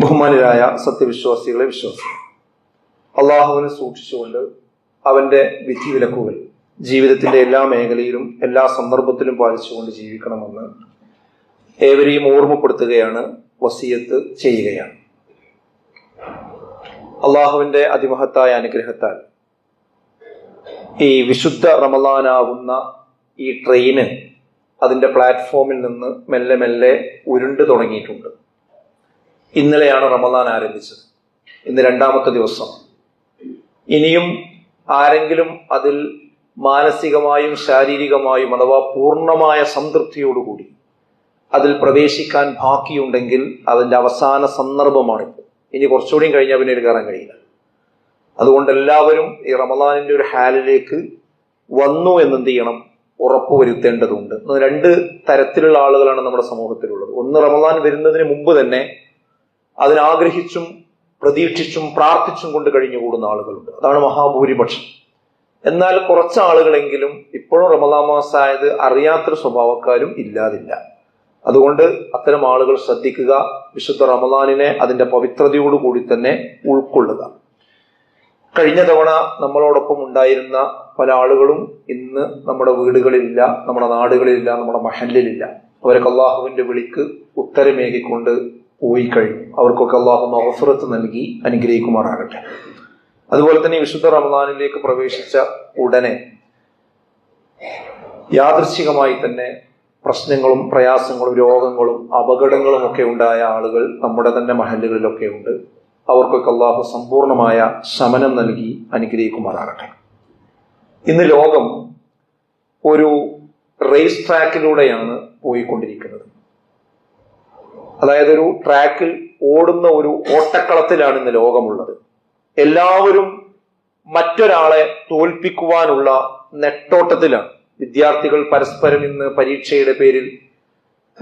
ബഹുമാനരായ സത്യവിശ്വാസികളെ വിശ്വാസികൾ, അള്ളാഹുവിനെ സൂക്ഷിച്ചുകൊണ്ട് അവന്റെ വിധിവിലക്കുകൾ ജീവിതത്തിന്റെ എല്ലാ മേഖലയിലും എല്ലാ സന്ദർഭത്തിലും പാലിച്ചുകൊണ്ട് ജീവിക്കണമെന്ന് ഏവരെയും ഓർമ്മപ്പെടുത്തുകയാണ്, വസിയത്ത് ചെയ്യുകയാണ്. അള്ളാഹുവിന്റെ അതിമഹത്തായ അനുഗ്രഹത്താൽ ഈ വിശുദ്ധ റമളാനാവുന്ന ഈ ട്രെയിന് അതിന്റെ പ്ലാറ്റ്ഫോമിൽ നിന്ന് മെല്ലെ മെല്ലെ ഉരുണ്ടു തുടങ്ങിയിട്ടുണ്ട്. ഇന്നലെയാണ് റമളാൻ ആരംഭിച്ചത്. ഇന്ന് രണ്ടാമത്തെ ദിവസം. ഇനിയും ആരെങ്കിലും അതിൽ മാനസികമായും ശാരീരികമായും അഥവാ പൂർണ്ണമായ സംതൃപ്തിയോടുകൂടി അതിൽ പ്രവേശിക്കാൻ ബാക്കിയുണ്ടെങ്കിൽ അതിന്റെ അവസാന സന്ദർഭമാണിപ്പോൾ. ഇനി കുറച്ചുകൂടിയും കഴിഞ്ഞാൽ പിന്നെ കയറാൻ കഴിയില്ല. അതുകൊണ്ട് എല്ലാവരും ഈ റമളാനിന്റെ ഒരു ഹാലിലേക്ക് വന്നു എന്നെന്ത് ചെയ്യണം, ഉറപ്പുവരുത്തേണ്ടതുണ്ട്. രണ്ട് തരത്തിലുള്ള ആളുകളാണ് നമ്മുടെ സമൂഹത്തിലുള്ളത്. ഒന്ന്, റമളാൻ വരുന്നതിന് മുമ്പ് തന്നെ അതിനാഗ്രഹിച്ചും പ്രതീക്ഷിച്ചും പ്രാർത്ഥിച്ചും കൊണ്ട് കഴിഞ്ഞുകൂടുന്ന ആളുകളുണ്ട്. അതാണ് മഹാഭൂരിപക്ഷം. എന്നാൽ കുറച്ച് ആളുകളെങ്കിലും ഇപ്പോഴും റമളാൻ മാസമായത് അറിയാത്തൊരു സ്വഭാവക്കാരും ഇല്ലാതില്ല. അതുകൊണ്ട് അത്തരം ആളുകൾ ശ്രദ്ധിക്കുക, വിശുദ്ധ റമളാനിനെ അതിന്റെ പവിത്രതയോടുകൂടി തന്നെ ഉൾക്കൊള്ളുക. കഴിഞ്ഞ തവണ നമ്മളോടൊപ്പം ഉണ്ടായിരുന്ന പല ആളുകളും ഇന്ന് നമ്മുടെ വീടുകളിലില്ല, നമ്മുടെ നാടുകളിലില്ല, നമ്മുടെ മഹല്ലിലില്ല. അവരൊക്കെ അള്ളാഹുവിന്റെ വിളിക്ക് ഉത്തരമേകിക്കൊണ്ട് പോയി കഴിഞ്ഞു. അവർക്കൊക്കെ അള്ളാഹു മഗ്ഫിറത്ത് നൽകി അനുഗ്രഹിക്കുമാറാകട്ടെ. അതുപോലെ തന്നെ വിശുദ്ധ റമളാനിലേക്ക് പ്രവേശിച്ച ഉടനെ യാദൃശ്ചികമായി തന്നെ പ്രശ്നങ്ങളും പ്രയാസങ്ങളും രോഗങ്ങളും അപകടങ്ങളും ഒക്കെ ഉണ്ടായ ആളുകൾ നമ്മുടെ തന്നെ മഹല്ലുകളിലൊക്കെ ഉണ്ട്. അവർക്കൊക്കെ അള്ളാഹു സമ്പൂർണമായ ശമനം നൽകി അനുഗ്രഹിക്കുമാറാകട്ടെ. ഇന്ന് ലോകം ഒരു റേസ് ട്രാക്കിലൂടെയാണ് പോയിക്കൊണ്ടിരിക്കുന്നത്. അതായത് ഒരു ട്രാക്കിൽ ഓടുന്ന ഒരു ഓട്ടക്കളത്തിലാണ് ഇന്ന് ലോകമുള്ളത്. എല്ലാവരും മറ്റൊരാളെ തോൽപ്പിക്കുവാനുള്ള നെട്ടോട്ടത്തിലാണ്. വിദ്യാർത്ഥികൾ പരസ്പരം ഇന്ന് പരീക്ഷയുടെ പേരിൽ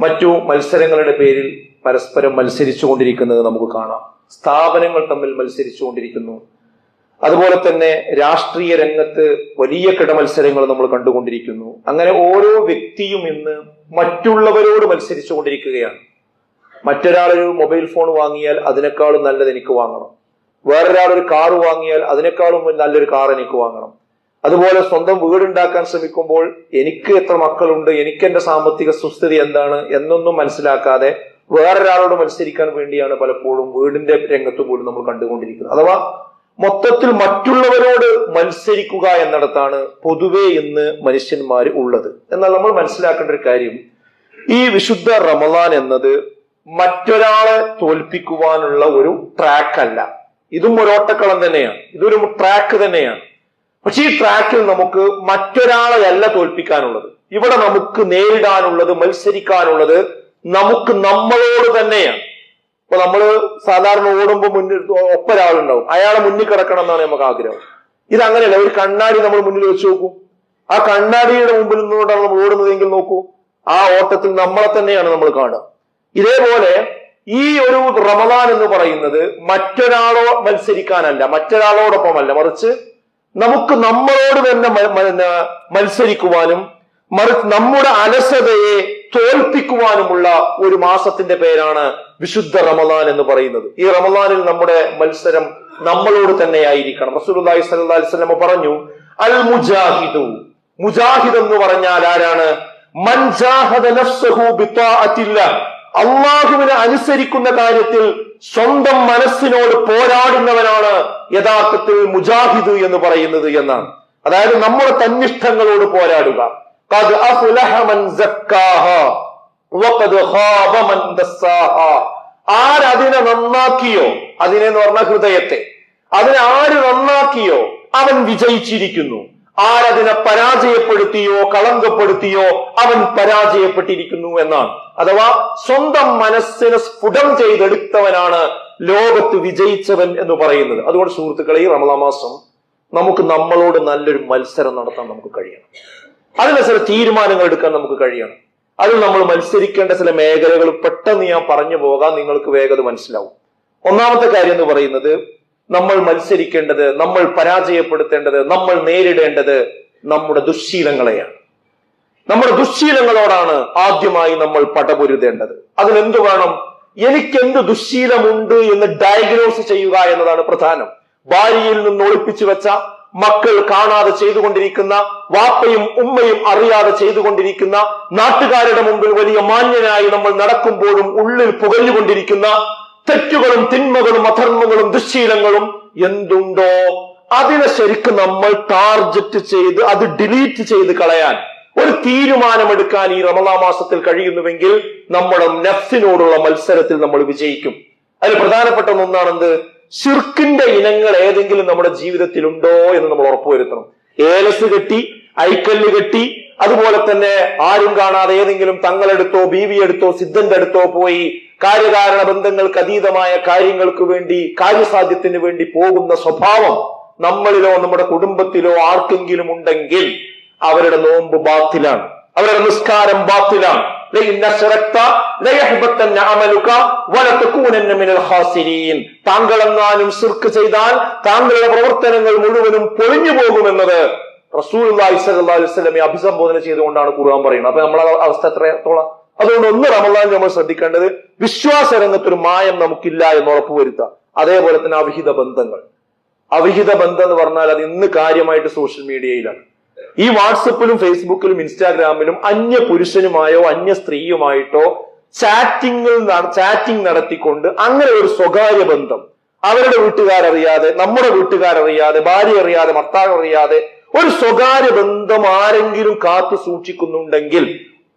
മറ്റു മത്സരങ്ങളുടെ പേരിൽ പരസ്പരം മത്സരിച്ചു കൊണ്ടിരിക്കുന്നത് നമുക്ക് കാണാം. സ്ഥാപനങ്ങൾ തമ്മിൽ മത്സരിച്ചു കൊണ്ടിരിക്കുന്നു. അതുപോലെ തന്നെ രാഷ്ട്രീയ രംഗത്ത് വലിയ കിടമത്സരങ്ങൾ നമ്മൾ കണ്ടുകൊണ്ടിരിക്കുന്നു. അങ്ങനെ ഓരോ വ്യക്തിയും ഇന്ന് മറ്റുള്ളവരോട് മത്സരിച്ചു കൊണ്ടിരിക്കുകയാണ്. മറ്റൊരാളൊരു മൊബൈൽ ഫോൺ വാങ്ങിയാൽ അതിനേക്കാളും നല്ലത് എനിക്ക് വാങ്ങണം. വേറൊരാളൊരു കാർ വാങ്ങിയാൽ അതിനേക്കാളും നല്ലൊരു കാർ എനിക്ക് വാങ്ങണം. അതുപോലെ സ്വന്തം വീടുണ്ടാക്കാൻ ശ്രമിക്കുമ്പോൾ എനിക്ക് എത്ര മക്കളുണ്ട്, എനിക്ക് എന്റെ സാമ്പത്തിക സുസ്ഥിതി എന്താണ് എന്നൊന്നും മനസ്സിലാക്കാതെ വേറൊരാളോട് മത്സരിക്കാൻ വേണ്ടിയാണ് പലപ്പോഴും വീടിന്റെ രംഗത്ത് പോലും നമ്മൾ കണ്ടുകൊണ്ടിരിക്കുന്നത്. അഥവാ മൊത്തത്തിൽ മറ്റുള്ളവരോട് മത്സരിക്കുക എന്നിടത്താണ് പൊതുവെ ഇന്ന് മനുഷ്യന്മാർ ഉള്ളത്. എന്നാൽ നമ്മൾ മനസ്സിലാക്കേണ്ട ഒരു കാര്യം, ഈ വിശുദ്ധ റമളാൻ എന്നത് മറ്റൊരാളെ തോൽപ്പിക്കുവാനുള്ള ഒരു ട്രാക്ക് അല്ല. ഇതും ഒരു ഓട്ടക്കളം തന്നെയാണ്, ഇതൊരു ട്രാക്ക് തന്നെയാണ്. പക്ഷെ ഈ ട്രാക്കിൽ നമുക്ക് മറ്റൊരാളെ അല്ല തോൽപ്പിക്കാനുള്ളത്. ഇവിടെ നമുക്ക് നേരിടാനുള്ളത്, മത്സരിക്കാനുള്ളത് നമുക്ക് നമ്മളോട് തന്നെയാണ്. ഇപ്പൊ നമ്മള് സാധാരണ ഓടുമ്പോൾ മുന്നിൽ ഒപ്പൊരാളുണ്ടാവും, അയാളെ മുന്നിൽ കിടക്കണം എന്നാണ് നമുക്ക് ആഗ്രഹം. ഇതങ്ങനെയല്ല. ഒരു കണ്ണാടി നമ്മൾ മുന്നിൽ വെച്ച് നോക്കൂ, ആ കണ്ണാടിയുടെ മുമ്പിൽ നിന്നുകൊണ്ടാണ് നമ്മൾ ഓടുന്നതെങ്കിൽ നോക്കൂ, ആ ഓട്ടത്തിൽ നമ്മളെ തന്നെയാണ് നമ്മൾ കാണുക. ഇതേപോലെ ഈ ഒരു റമളാൻ എന്ന് പറയുന്നത് മറ്റൊരാളോ മത്സരിക്കാനല്ല, മറ്റൊരാളോടൊപ്പമല്ല, മറിച്ച് നമുക്ക് നമ്മളോട് തന്നെ മത്സരിക്കുവാനും നമ്മുടെ അലസതയെ തോൽപ്പിക്കുവാനുമുള്ള ഒരു മാസത്തിന്റെ പേരാണ് വിശുദ്ധ റമളാൻ എന്ന് പറയുന്നത്. ഈ റമളാനിൽ നമ്മുടെ മത്സരം നമ്മളോട് തന്നെ ആയിരിക്കണം. റസൂലുള്ളാഹി സ്വല്ലല്ലാഹു അലൈഹി വസല്ലം പറഞ്ഞു, അൽ മുജാഹിദു, മുജാഹിദ് എന്ന് പറഞ്ഞാൽ ആരാണ്? മൻ ജാഹദ നഫ്സഹു ബിതാഅത്തില്ലാഹ്, അള്ളാഹുവിനെ അനുസരിക്കുന്ന കാര്യത്തിൽ സ്വന്തം മനസ്സിനോട് പോരാടുന്നവനാണ് യഥാർത്ഥത്തിൽ മുജാഹിദ് എന്ന് പറയുന്നത് എന്നാണ്. അതായത് നമ്മുടെ തന്നിഷ്ടങ്ങളോട് പോരാടുക. ഖദ് അഫ്ലഹ മൻ സക്കാഹ വഖദ് ഖാബ മൻ ദസ്സാഹ. ആരതിനെ നന്നാക്കിയോ, അതിനെന്ന് പറഞ്ഞ ഹൃദയത്തെ, അതിനെ ആര് നന്നാക്കിയോ അവൻ വിജയിച്ചിരിക്കുന്നു. ആരതിനെ പരാജയപ്പെടുത്തിയോ കളങ്കപ്പെടുത്തിയോ അവൻ പരാജയപ്പെട്ടിരിക്കുന്നു എന്നാണ്. അഥവാ സ്വന്തം മനസ്സിനെ സ്ഫുടം ചെയ്തെടുത്തവനാണ് ലോകത്ത് വിജയിച്ചവൻ എന്ന് പറയുന്നത്. അതുകൊണ്ട് സുഹൃത്തുക്കളെ, ഈ റമളാൻ മാസം നമുക്ക് നമ്മളോട് നല്ലൊരു മത്സരം നടത്താൻ നമുക്ക് കഴിയണം. അതിന് ചില തീരുമാനങ്ങൾ എടുക്കാൻ നമുക്ക് കഴിയണം. അതിൽ നമ്മൾ മത്സരിക്കേണ്ട ചില മേഖലകൾ പെട്ടെന്ന് ഞാൻ പറഞ്ഞു പോകാം, നിങ്ങൾക്ക് വേഗത മനസ്സിലാവും. ഒന്നാമത്തെ കാര്യം എന്ന് പറയുന്നത്, നമ്മൾ മത്സരിക്കേണ്ടത്, നമ്മൾ പരാജയപ്പെടുത്തേണ്ടത്, നമ്മൾ നേരിടേണ്ടത് നമ്മുടെ ദുശ്ശീലങ്ങളെയാണ്. നമ്മുടെ ദുശ്ശീലങ്ങളോടാണ് ആദ്യമായി നമ്മൾ പടപൊരുതേണ്ടത്. അതിനെന്തു വേണം? എനിക്കെന്ത് ദുശ്ശീലമുണ്ട് എന്ന് ഡയഗ്നോസ് ചെയ്യുക എന്നതാണ് പ്രധാനം. ഭാര്യയിൽ നിന്ന് ഒളിപ്പിച്ചു വെച്ച, മക്കൾ കാണാതെ ചെയ്തുകൊണ്ടിരിക്കുന്ന, വാപ്പയും ഉമ്മയും അറിയാതെ ചെയ്തുകൊണ്ടിരിക്കുന്ന, നാട്ടുകാരുടെ മുമ്പിൽ വലിയ മാന്യനായി നമ്മൾ നടക്കുമ്പോഴും ഉള്ളിൽ പുകഞ്ഞുകൊണ്ടിരിക്കുന്ന തെറ്റുകളും തിന്മകളും അധർമ്മങ്ങളും ദുശ്ശീലങ്ങളും എന്തുണ്ടോ അതിനെ ശരിക്കും നമ്മൾ ടാർഗറ്റ് ചെയ്ത് അത് ഡിലീറ്റ് ചെയ്ത് കളയാൻ ഒരു തീരുമാനമെടുക്കാൻ ഈ റമളാൻ മാസത്തിൽ കഴിയുന്നുവെങ്കിൽ നമ്മുടെ നഫ്സിനോടുള്ള മത്സരത്തിൽ നമ്മൾ വിജയിക്കും. അതിൽ പ്രധാനപ്പെട്ട ഒന്നാണെന്ത്? ശിർക്കിന്റെ ഇനങ്ങൾ ഏതെങ്കിലും നമ്മുടെ ജീവിതത്തിൽ ഉണ്ടോ എന്ന് നമ്മൾ ഉറപ്പുവരുത്തണം. ഏലസ് കെട്ടി, ഐക്കല്ല് കെട്ടി, അതുപോലെ തന്നെ ആരും കാണാതെ ഏതെങ്കിലും തങ്ങളെടുത്തോ ബീവിയെടുത്തോ സിദ്ധന്റെ അടുത്തോ പോയി കാര്യകാരണ ബന്ധങ്ങൾക്ക് അതീതമായ കാര്യങ്ങൾക്ക് വേണ്ടി, കാര്യസാധ്യത്തിന് വേണ്ടി പോകുന്ന സ്വഭാവം നമ്മളിലോ നമ്മുടെ കുടുംബത്തിലോ ആർക്കെങ്കിലും ഉണ്ടെങ്കിൽ അവരുടെ നോമ്പ് ബാത്തിലാണ്, അവരുടെ നിസ്കാരം ബാത്തിലാണ്. താങ്കളെങ്ങാനും ശിർക്ക് ചെയ്താൽ താങ്കളുടെ പ്രവർത്തനങ്ങൾ മുഴുവനും പൊളിഞ്ഞു പോകുമെന്നത് റസൂലുള്ളാഹി സ്വല്ലല്ലാഹു അലൈഹി വസല്ലമയെ അഭിസംബോധന ചെയ്തുകൊണ്ടാണ് ഖുർആൻ പറയുന്നത്. അപ്പൊ നമ്മളെ അവസ്ഥ എത്രത്തോളം? അതുകൊണ്ട് ഒന്ന് റമളാൻ നമ്മൾ ശ്രദ്ധിക്കേണ്ടത് വിശ്വാസ രംഗത്തൊരു മായം നമുക്കില്ല എന്ന് ഉറപ്പുവരുത്താം. അതേപോലെ തന്നെ അവിഹിത ബന്ധങ്ങൾ. അവിഹിത ബന്ധം എന്ന് പറഞ്ഞാൽ അത് ഇന്ന് കാര്യമായിട്ട് സോഷ്യൽ മീഡിയയിലാണ്. ഈ വാട്സപ്പിലും ഫേസ്ബുക്കിലും ഇൻസ്റ്റാഗ്രാമിലും അന്യ പുരുഷനുമായോ അന്യ സ്ത്രീയുമായിട്ടോ ചാറ്റിംഗ് നടത്തിക്കൊണ്ട് അങ്ങനെ ഒരു സ്വകാര്യ ബന്ധം അവരുടെ വീട്ടുകാരറിയാതെ, നമ്മുടെ വീട്ടുകാരറിയാതെ, ഭാര്യ അറിയാതെ, ഭർത്താവ് അറിയാതെ ഒരു സ്വകാര്യ ബന്ധം ആരെങ്കിലും കാത്തു സൂക്ഷിക്കുന്നുണ്ടെങ്കിൽ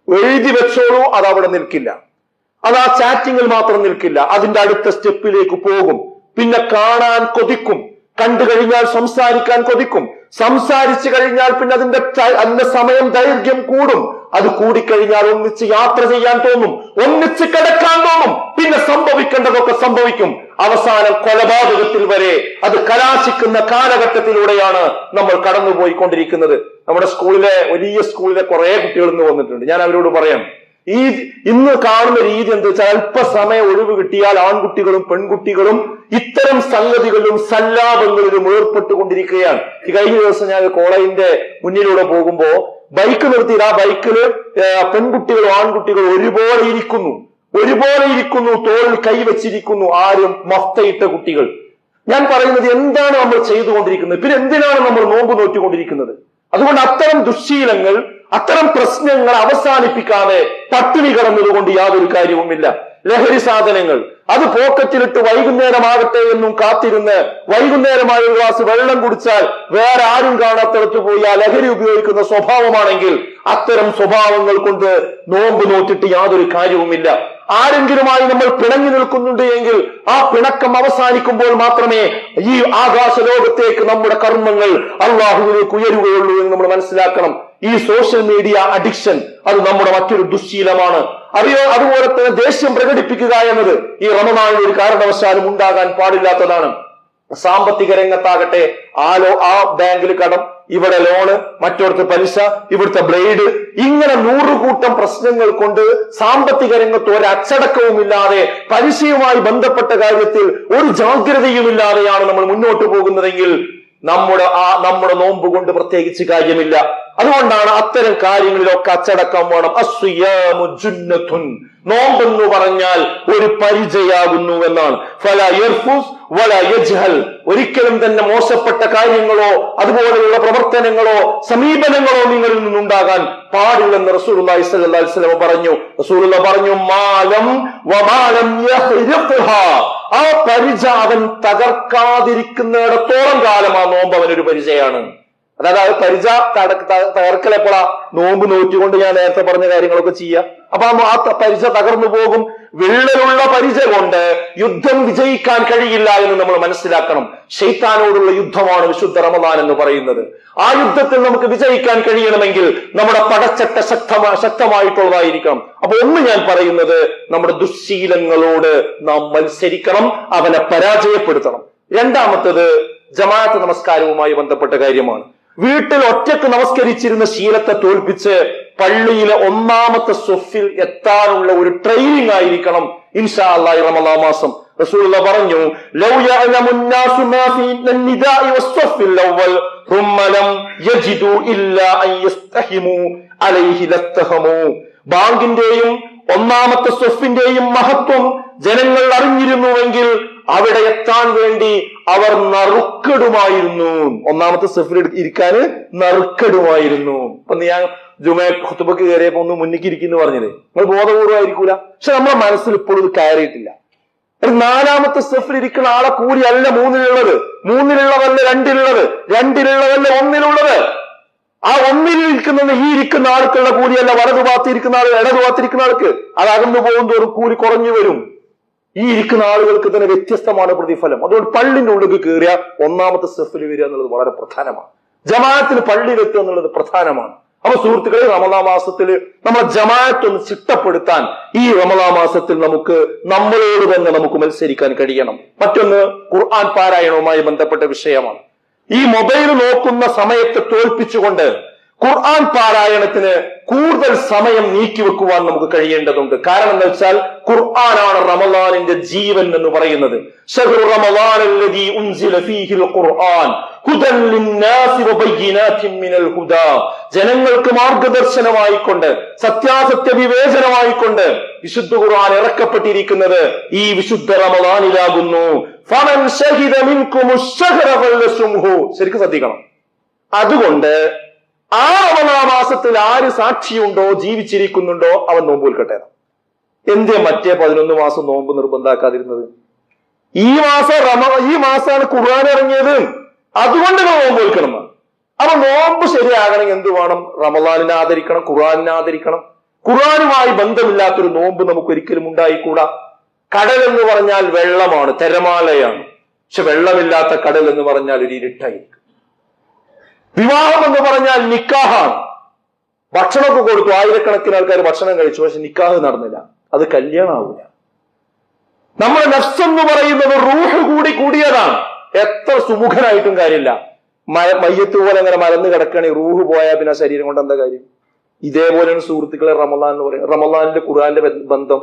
എഴുതി വെച്ചോളൂ, അത് അവിടെ നിൽക്കില്ല. അത് ആ ചാറ്റിങ്ങിൽ മാത്രം നിൽക്കില്ല, അതിന്റെ അടുത്ത സ്റ്റെപ്പിലേക്ക് പോകും. പിന്നെ കാണാൻ കൊതിക്കും, കണ്ടു കഴിഞ്ഞാൽ സംസാരിക്കാൻ കൊതിക്കും, സംസാരിച്ചു കഴിഞ്ഞാൽ പിന്നെ അതിന്റെ സമയം ദൈർഘ്യം കൂടും. അത് കൂടിക്കഴിഞ്ഞാൽ ഒന്നിച്ച് യാത്ര ചെയ്യാൻ തോന്നും, ഒന്നിച്ച് കിടക്കാൻ തോന്നും, പിന്നെ സംഭവിക്കേണ്ടതൊക്കെ സംഭവിക്കും. അവസാനം കൊലപാതകത്തിൽ വരെ അത് കലാശിക്കുന്ന കാലഘട്ടത്തിലൂടെയാണ് നമ്മൾ കടന്നുപോയിക്കൊണ്ടിരിക്കുന്നത്. നമ്മുടെ സ്കൂളിലെ വലിയ സ്കൂളിലെ കുറെ കുട്ടികൾ ഇന്ന് വന്നിട്ടുണ്ട്. ഞാൻ അവരോട് പറയാം, ഇന്ന് കാണുന്ന രീതി എന്താ വെച്ചാൽ അല്പസമയം ഒഴിവ് കിട്ടിയാൽ ആൺകുട്ടികളും പെൺകുട്ടികളും ഇത്തരം സംഗതികളിലും സല്ലാപങ്ങളിലും ഏർപ്പെട്ടുകൊണ്ടിരിക്കുകയാണ്. ഈ കഴിഞ്ഞ ദിവസം ഞാൻ കോളേജിന്റെ മുന്നിലൂടെ പോകുമ്പോ ബൈക്ക് നിർത്തിയിട്ട് ആ ബൈക്കില് പെൺകുട്ടികളും ആൺകുട്ടികളും ഒരുപോലെ ഇരിക്കുന്നു, തോളിൽ കൈവച്ചിരിക്കുന്നു. ആരും മഫ്തയിട്ട കുട്ടികൾ. ഞാൻ പറയുന്നത് എന്താണ് നമ്മൾ ചെയ്തുകൊണ്ടിരിക്കുന്നത്? പിന്നെ എന്തിനാണ് നമ്മൾ നോമ്പ് നോറ്റുകൊണ്ടിരിക്കുന്നത്? അതുകൊണ്ട് അത്തരം ദുശ്ശീലങ്ങൾ, അത്തരം പ്രശ്നങ്ങൾ അവസാനിപ്പിക്കാതെ പട്ടിണി കിടന്നതുകൊണ്ട് യാതൊരു കാര്യവുമില്ല. ലഹരി സാധനങ്ങൾ അത് പോക്കറ്റിലിട്ട് വൈകുന്നേരമാകട്ടെ എന്നും കാത്തിരുന്ന് വൈകുന്നേരമായ ഒരു ഗ്ലാസ് വെള്ളം കുടിച്ചാൽ വേറെ ആരും കാണാത്തടത്ത് പോയി ആ ലഹരി ഉപയോഗിക്കുന്ന സ്വഭാവമാണെങ്കിൽ അത്തരം സ്വഭാവങ്ങൾ കൊണ്ട് നോമ്പ് നോറ്റിട്ട് യാതൊരു കാര്യവുമില്ല. ആരെങ്കിലുമായി നമ്മൾ പിണങ്ങി നിൽക്കുന്നുണ്ട് എങ്കിൽ ആ പിണക്കം അവസാനിക്കുമ്പോൾ മാത്രമേ ഈ ആകാശ ലോകത്തേക്ക് നമ്മുടെ കർമ്മങ്ങൾ അള്ളാഹുവിലേക്ക് ഉയരുകയുള്ളൂ എന്ന് നമ്മൾ മനസ്സിലാക്കണം. ഈ സോഷ്യൽ മീഡിയ അഡിക്ഷൻ അത് നമ്മുടെ മറ്റൊരു ദുശ്ശീലമാണ്. അതുപോലെ തന്നെ ദേഷ്യം പ്രകടിപ്പിക്കുക എന്നത് ഈ റമദാനിൽ ഒരു കാരണവശാലും ഉണ്ടാകാൻ പാടില്ലാത്തതാണ്. സാമ്പത്തിക രംഗത്താകട്ടെ ആ ബാങ്കിൽ കടം, ഇവിടെ ലോണ്, മറ്റോടത്ത് പലിശ, ഇവിടുത്തെ ബ്ലേഡ്, ഇങ്ങനെ 100 കൂട്ടം പ്രശ്നങ്ങൾ കൊണ്ട് സാമ്പത്തിക രംഗത്ത് ഒരു അച്ചടക്കവുമില്ലാതെ പലിശയുമായി ബന്ധപ്പെട്ട കാര്യത്തിൽ ഒരു ജാഗ്രതയുമില്ലാതെയാണ് നമ്മൾ മുന്നോട്ട് പോകുന്നതെങ്കിൽ നമ്മുടെ നോമ്പ് കൊണ്ട് പ്രത്യേകിച്ച് കാര്യമില്ല. അതുകൊണ്ടാണ് അത്തരം കാര്യങ്ങളിലൊക്കെ അച്ചടക്കം വേണം. അസ്വിയാമു ജുന്നത്തുൻ, നോമ്പെന്ന് പറഞ്ഞാൽ ഒരു പരിചയാകുന്നു എന്നാണ്. ഫലാ യർഫുസ് വലാ യജ്ഹൽ, ഒരിക്കലും തന്നെ മോശപ്പെട്ട കാര്യങ്ങളോ അതുപോലെയുള്ള പ്രവർത്തനങ്ങളോ സമീപനങ്ങളോ നിങ്ങളിൽ നിന്നുണ്ടാകാൻ പാടില്ലെന്ന് റസൂലുള്ളാഹി സ്വല്ലല്ലാഹു അലൈഹി വസല്ലം പറഞ്ഞു. റസൂലുള്ളാഹി പറഞ്ഞു, മാലം വമാലം യഹ്രിഫ്ഹാ, ആ പരിച അവൻ തകർക്കാതിരിക്കുന്നിടത്തോളം കാലം ആ നോമ്പ് അവനൊരു പരിചയാണ്. അതായത് പരിച തകർക്കലെപ്പോഴാ? നോമ്പ് നോറ്റുകൊണ്ട് ഞാൻ നേരത്തെ പറഞ്ഞ കാര്യങ്ങളൊക്കെ ചെയ്യാം. അപ്പൊ ആ പരിച തകർന്നു പോകും. വിള്ളലുള്ള പരിച കൊണ്ട് യുദ്ധം വിജയിക്കാൻ കഴിയില്ല എന്ന് നമ്മൾ മനസ്സിലാക്കണം. ശൈത്താനോടുള്ള യുദ്ധമാണ് വിശുദ്ധ റമദാൻ എന്ന് പറയുന്നത്. ആ യുദ്ധത്തിൽ നമുക്ക് വിജയിക്കാൻ കഴിയണമെങ്കിൽ നമ്മുടെ പടച്ചട്ട ശക്തമായിട്ടുള്ളതായിരിക്കണം. അപ്പൊ ഒന്ന് ഞാൻ പറയുന്നത്, നമ്മുടെ ദുശ്ശീലങ്ങളോട് നാം മത്സരിക്കണം, അവനെ പരാജയപ്പെടുത്തണം. രണ്ടാമത്തത് ജമാഅത്ത് നമസ്കാരവുമായി ബന്ധപ്പെട്ട കാര്യമാണ്. വീട്ടിൽ ഒറ്റക്ക് നമസ്കരിച്ചിരുന്ന ശീലത്തെ തോൽപ്പിച്ച് പള്ളിയിലെ ഒന്നാമത്തെ സ്വഫിൽ എത്താനുള്ള ഒരു ട്രെയിനിങ് ആയിരിക്കണം ഇൻഷാ അല്ലാഹ് റമളാൻ മാസം. റസൂലുള്ളാഹി പറഞ്ഞു, ലൗ യഅലമുന്നാസു മാ ഫീ നിദാഇ വസ്സഫിൽ അവ്വൽ ثم لم يجدوا إلا أن يستحموا عليه لاتهموا. ബാങ്കിന്റെയും ഒന്നാമത്തെ സ്വഫിന്റെയും മഹത്വം ജനങ്ങൾ അറിഞ്ഞിരുന്നുവെങ്കിൽ അവിടെ എത്താൻ വേണ്ടി അവർ നറുക്കെടുമായിരുന്നു. ഒന്നാമത്തെ സ്വഫിൽ ഇരിക്കാന് നറുക്കെടുമായിരുന്നു. അപ്പൊ ഞാൻ ഖുതുബക്ക് കയറിയപ്പോ ഒന്ന് മുന്നിക്ക് ഇരിക്കുന്നു പറഞ്ഞത് നമ്മൾ ബോധപൂർവമായിരിക്കൂല, പക്ഷെ നമ്മുടെ മനസ്സിൽ ഇപ്പോഴും ഇത് കയറിയിട്ടില്ല. നാലാമത്തെ സ്വഫിൽ ഇരിക്കുന്ന ആളെ കൂലിയല്ല മൂന്നിലുള്ളതല്ല രണ്ടിലുള്ളതല്ല ഒന്നിലുള്ളത്. ആ ഒന്നിലിരിക്കുന്നത് ഈ ഇരിക്കുന്ന ആൾക്കുള്ള കൂലിയല്ല വലതു ഭാഗത്തിരിക്കുന്ന ആൾ ഇടതു ഭാഗത്തിരിക്കുന്ന ആൾക്ക്. അത് അകന്നു പോകുന്നതോറും കൂലി കുറഞ്ഞു വരും. ഈ ഇരിക്കുന്ന ആളുകൾക്ക് തന്നെ വ്യത്യസ്തമാണ് പ്രതിഫലം. അതുകൊണ്ട് പള്ളിന്റെ ഉള്ളിൽ കയറിയ ഒന്നാമത്തെ സ്വഫിൽ വരിക എന്നുള്ളത് വളരെ പ്രധാനമാണ്. ജമാഅത്തിൽ പള്ളിയിലെത്തുക എന്നുള്ളത് പ്രധാനമാണ്. അപ്പൊ സുഹൃത്തുക്കളെ, റമദാൻ മാസത്തിൽ നമ്മളെ ജമാഅത്തൊന്ന് ചിട്ടപ്പെടുത്താൻ ഈ റമദാൻ മാസത്തിൽ നമ്മളോട് തന്നെ നമുക്ക് മത്സരിക്കാൻ കഴിയണം. മറ്റൊന്ന് ഖുർആൻ പാരായണവുമായി ബന്ധപ്പെട്ട വിഷയമാണ്. ഈ മൊബൈൽ നോക്കുന്ന സമയത്തെ തോൽപ്പിച്ചുകൊണ്ട് ഖുർആൻ പാരായണത്തിന് കൂടുതൽ സമയം നീക്കിവെക്കുവാൻ നമുക്ക് കഴിയേണ്ടതുണ്ട്. കാരണം എന്താ വെച്ചാൽ ഖുർആനാണ് റമദാനിന്റെ ജീവൻ എന്ന് പറയുന്നത്. ശഹ്റു റമദാനല്ലദീ ഉൻസില ഫീഹിൽ ഖുർആൻ ഹുദൻ ലിന്നാസി വബയ്യിനാതിൻ മിനൽ ഹുദാ, ജനങ്ങൾക്ക് മാർഗദർശനമായിക്കൊണ്ട് സത്യാസത്യ വിവേചനമായിക്കൊണ്ട് വിശുദ്ധ ഖുർആൻ ഇറക്കപ്പെട്ടിരിക്കുന്നത് ഈ വിശുദ്ധ റമദാനിലാകുന്നു. ഫമൻ ശഹിദ മിൻകുമുശ് ശഹ്റ ഫൽയസുംഹു, ശരിക്കും ശ്രദ്ധിക്കണം. അതുകൊണ്ട് ആ റമദാൻ മാസത്തിൽ ആര് സാക്ഷിയുണ്ടോ ജീവിച്ചിരിക്കുന്നുണ്ടോ അവൻ നോമ്പ് വിൽക്കട്ടെ. എന്തേ മറ്റേ 11 മാസം നോമ്പ് നിർബന്ധാക്കാതിരുന്നത്? ഈ മാസമാണ് ഖുർആൻ ഇറങ്ങിയത്, അതുകൊണ്ട് നോമ്പ് വിൽക്കണം. അപ്പൊ നോമ്പ് ശരിയാകണമെങ്കിൽ എന്ത് വേണം? റമദാനിനെ ആദരിക്കണം, ഖുർആനിനെ ആദരിക്കണം. ഖുർആനുമായി ബന്ധമില്ലാത്തൊരു നോമ്പ് നമുക്ക് ഒരിക്കലും ഉണ്ടായിക്കൂടാ. കടൽ എന്ന് പറഞ്ഞാൽ വെള്ളമാണ്, തിരമാലയാണ്. പക്ഷെ വെള്ളമില്ലാത്ത കടൽ എന്ന് പറഞ്ഞാൽ ഒരു ഇരുട്ടായിരിക്കും. വിവാഹം എന്ന് പറഞ്ഞാൽ നിക്കാഹാണ്. ഭക്ഷണമൊക്കെ കൊടുത്തു, ആയിരക്കണക്കിന് ആൾക്കാർ ഭക്ഷണം കഴിച്ചു, പക്ഷെ നിക്കാഹ് നടന്നില്ല, അത് കല്യാണമാവില്ല. നമ്മുടെ നഫ്സ് എന്ന് പറയുന്നത് റൂഹ് കൂടിയതാണ്. എത്ര സുമുഖനായിട്ടും കാര്യമില്ല. മയ്യത്ത് പോലെ അങ്ങനെ മലന്ന് കിടക്കുകയാണെങ്കിൽ റൂഹ് പോയാൽ പിന്നെ ശരീരം കൊണ്ട് എന്താ കാര്യം? ഇതേപോലെയാണ് സുഹൃത്തുക്കളെ റമദാൻ എന്ന് പറയുന്നത്. റമദാനിന്റെ ഖുർആന്റെ ബന്ധം.